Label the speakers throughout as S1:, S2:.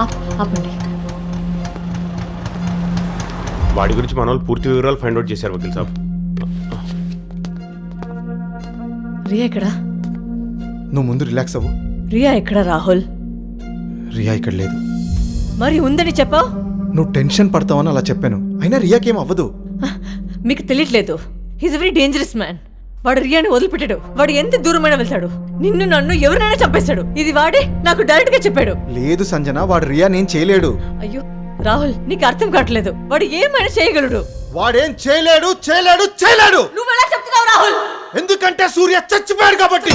S1: ఆపండి.
S2: వాడి గురించి మన వాళ్ళు పూర్తి వివరాలు ఫైండ్ అవుట్ చేశారు వకీల్ సాబ్.
S1: రియా ఎక్కడా?
S3: నువ్వు ముందు రిలాక్స్ అవ్వు.
S1: రియా ఎక్కడా రాహుల్?
S3: రియా ఇక్కడ లేదు.
S1: మరి ఉందని చెప్పావు.
S3: నువ్వు టెన్షన్ పడతావని అలా చెప్పాను. అయినా రియాకేం అవ్వదు.
S1: మీకు తెలియట్లేదు, he's a very dangerous man. వాడు రియాని వదిలిపెట్టాడు. వాడు ఎంత దూరమైనా వెళ్తాడు. నిన్ను నన్ను ఎవరినైనా చంపేస్తాడు. ఇది వాడే నాకు డైరెక్ట్ గా చెప్పాడు.
S3: లేదు సంజన, వాడు రియా నేను చేయలేడు.
S1: అయ్యో రాహుల్, నీకు అర్థం కావట్లేదు. వాడు ఏమైనా చేయగలడు.
S3: వాడేం చేయలేడు.
S1: నువ్వు ఎలా చెప్తున్నావు రాహుల్?
S3: ఎందుకంటే సూర్య చచ్చిపోయాడు కాబట్టి.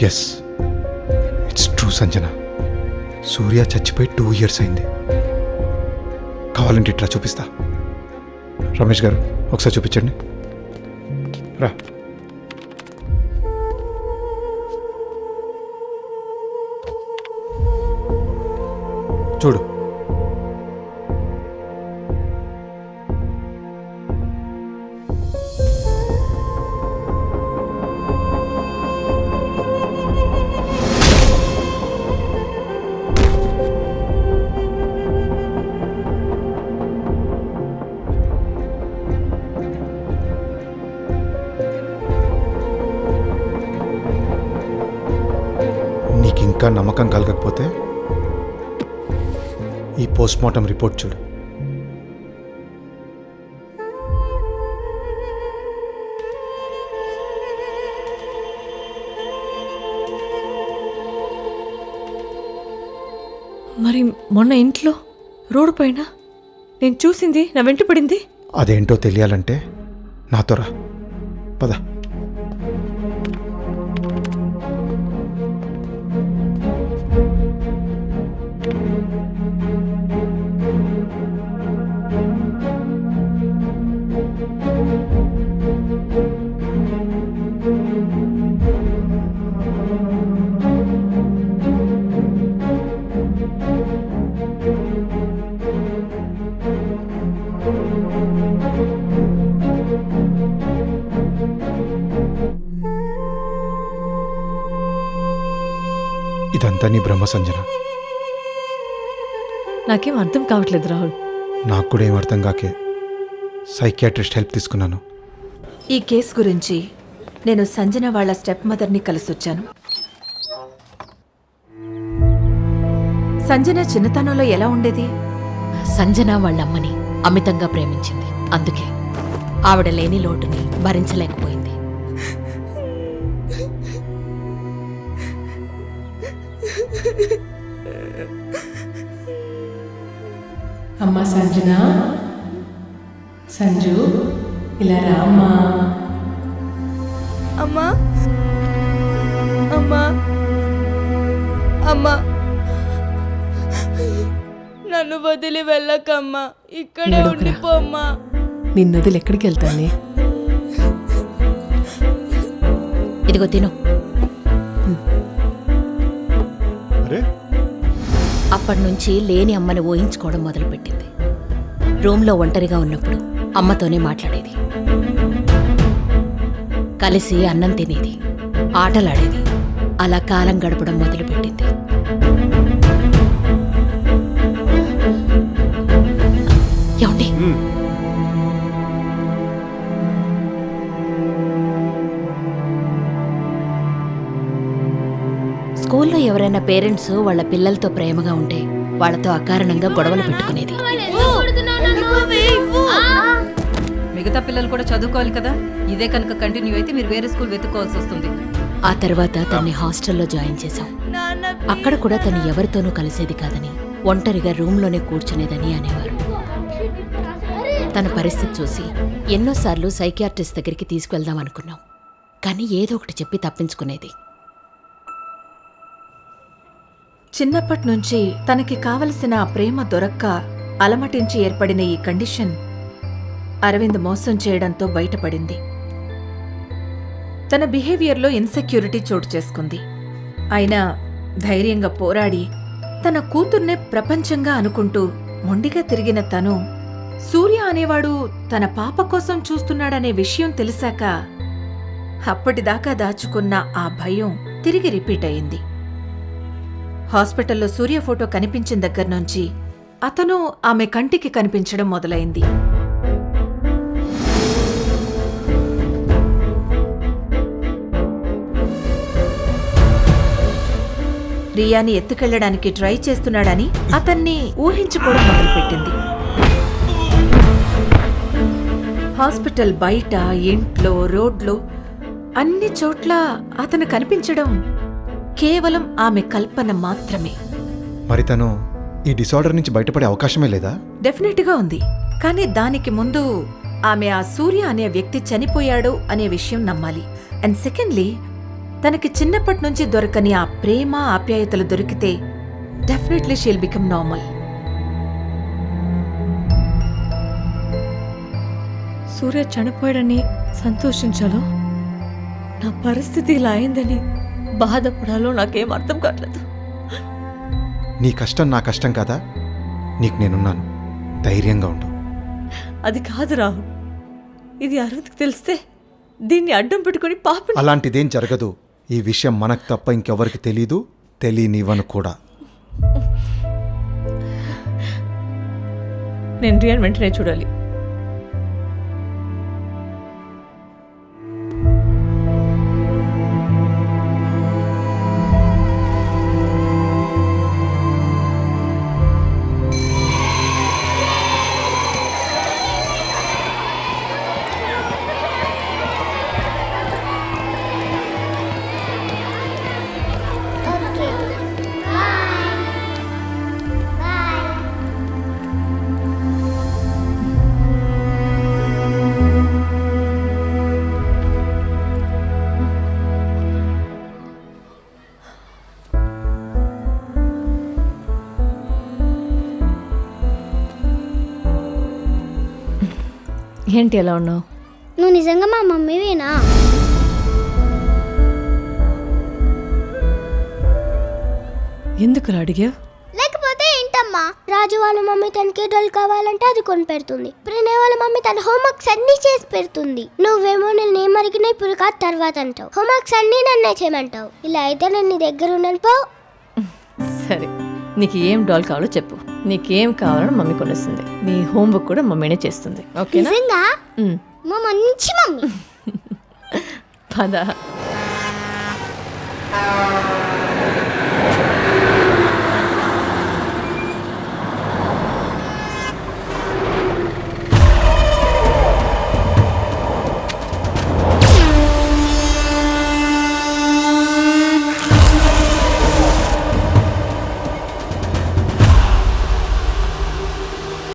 S3: Yes, it's true Sanjana. Surya చచ్చిపోయి 2 years అయింది. కావాలంటే ఇట్లా చూపిస్తా. రమేష్ గారు ఒకసారి చూపించండి. రా. చూడు. నీకింకా నమ్మకం కలగకపోతే ఈ పోస్ట్మార్టం రిపోర్ట్ చూడు.
S1: మరి మొన్న ఇంట్లో రోడ్డు పైన నేను చూసింది నా వెంట పడింది.
S3: అదేంటో తెలియాలంటే నాతో రా. పద. ఇదంతా నీ బ్రహ్మ సంజన.
S1: నాకేం అర్థం కావట్లేదు రాహుల్.
S3: నాకు కూడా ఏం అర్థం కాకే సైకియాట్రిస్ట్ హెల్ప్ తీసుకున్నాను.
S4: ఈ కేసు గురించి నేను సంజన వాళ్ళ స్టెప్ మదర్ని కలిసొచ్చాను. సంజన చిన్నతనంలో ఎలా ఉండేది?
S5: సంజన వాళ్ళమ్మని అమితంగా ప్రేమించింది. అందుకే ఆవిడ లేని లోటుని భరించలేకపోయింది.
S6: అమ్మా సంజన, సంజు ఇలా రా అమ్మా.
S4: అమ్మా అమ్మా అమ్మా, నన్ను వదిలి వెళ్ళకమ్మా, ఇక్కడే ఉండిపోమ్మా.
S6: నిన్ను వదిలి ఎక్కడికి వెళ్తానే?
S5: ఇదిగో తిను. అప్పటి నుంచి లేని అమ్మని ఊహించుకోవడం మొదలుపెట్టింది. రూమ్లో ఒంటరిగా ఉన్నప్పుడు అమ్మతోనే మాట్లాడేది, కలిసి అన్నం తినేది, ఆటలాడేది. అలా కాలం గడపడం మొదలుపెట్టింది. ఏమండి, స్కూల్లో ఎవరైనా పేరెంట్స్ వాళ్ళ పిల్లలతో ప్రేమగా ఉంటే వాళ్ళతో అకారణంగా గొడవలు పెట్టుకునేది.
S7: మిగతా పిల్లలు కూడా చదువుకోవాలి కదా. ఇదే కనుక కంటిన్యూ అయితే మీరు వేరే స్కూల్ వెతుక్కోవాల్సి వస్తుంది.
S5: ఆ తర్వాత తన్ని హాస్టల్లో జాయిన్ చేశాం. అక్కడ కూడా తను ఎవరితోనూ కలిసేది కాదని, ఒంటరిగా రూమ్లోనే కూర్చునేదని అనేవారు. తన పరిస్థితి చూసి ఎన్నోసార్లు సైకియాట్రిస్ట్ దగ్గరికి తీసుకువెళ్దాం అనుకున్నాం. కానీ ఏదో ఒకటి చెప్పి తప్పించుకునేది.
S4: చిన్నప్పటి నుంచి తనకి కావలసిన ఆ ప్రేమ దొరక్క అలమటించి ఏర్పడిన ఈ కండిషన్ అరవింద్ మోసం చేయడంతో బయటపడింది. తన బిహేవియర్లో ఇన్సెక్యూరిటీ చోటు చేసుకుంది. అయినా ధైర్యంగా పోరాడి తన కూతుర్నే ప్రపంచంగా అనుకుంటూ మొండిగా తిరిగిన తను సూర్య అనేవాడు తన పాప కోసం చూస్తున్నాడనే విషయం తెలిసాక అప్పటిదాకా దాచుకున్న ఆ భయం తిరిగి రిపీట్ అయింది. హాస్పిటల్లో సూర్య ఫోటో కనిపించిన దగ్గర్నుంచి అతను ఆమె కంటికి కనిపించడం మొదలైంది. రియాని ఎత్తుకెళ్లడానికి ట్రై చేస్తున్నాడని అతన్ని ఊహించుకోవడం మొదలుపెట్టింది. హాస్పిటల్ బయట, ఇంట్లో, రోడ్లో అన్ని చోట్ల అతను కనిపించడం కేవలం ఆమె కల్పన మాత్రమే.
S3: మరి తను ఈ డిసార్డర్ నుంచి బయటపడే అవకాశమే లేదా?
S4: డెఫినెట్గా ఉంది. కానీ దానికి ముందు ఆమె ఆ సూర్య అనే వ్యక్తి చనిపోయాడు అనే విషయం నమ్మాలి. అండ్ సెకండ్లీ, తనకి చిన్నప్పటి నుంచి దొరకని ఆ ప్రేమ ఆప్యాయతలు దొరికితే డెఫినెట్లీ షీల్ బికమ్ నార్మల్.
S1: సూర్య చనిపోయాడని సంతోషించాలో, నా పరిస్థితి ఇలా అయిందని బాధపడాలో నాకేం అర్థం కావట్లేదు.
S3: నీ కష్టం నా కష్టం కాదా? నీకు నేనున్నాను, ధైర్యంగా ఉండు.
S1: అది కాదు రాహుల్, ఇది అరవింద్కి తెలిస్తే దీన్ని అడ్డం పెట్టుకుని పాప.
S3: అలాంటిదేం జరగదు. ఈ విషయం మనకు తప్ప ఇంకెవరికి తెలీదు, తెలియనివ్వను కూడా.
S1: నేను రియాన్ వెంటనే చూడాలి. ఏంటి ఎలా ఉన్నావు?
S8: నువ్వు నిజంగా మా మమ్మీవేనా?
S1: ఎందుకు అడిగా?
S8: లేకపోతే ఏంటమ్మా, రాజు వాళ్ళ మమ్మీ తనకి డల్ కావాలంటే అది కొని పెడుతుంది. ప్రణయ్ వాళ్ళ మమ్మీ తన హోంవర్క్స్ అన్ని చేసి పెడుతుంది. నువ్వేమో నేను ఏమరిగిన ఇప్పుడు కాదు తర్వాత అంటావు. హోంవర్క్స్ అన్ని నన్నే చేయమంటావు. ఇలా అయితే నేను నీ దగ్గర ఉన్నాను పో.
S1: సరే, నీకు ఏం డాల్ కావాలో చెప్పు. నీకేం కావాలని మమ్మీ కొనేస్తుంది. నీ హోంవర్క్ కూడా మమ్మీనే చేస్తుంది. ఓకేనా?
S8: నిజంగా మా మంచి మమ్మీ.
S1: పద.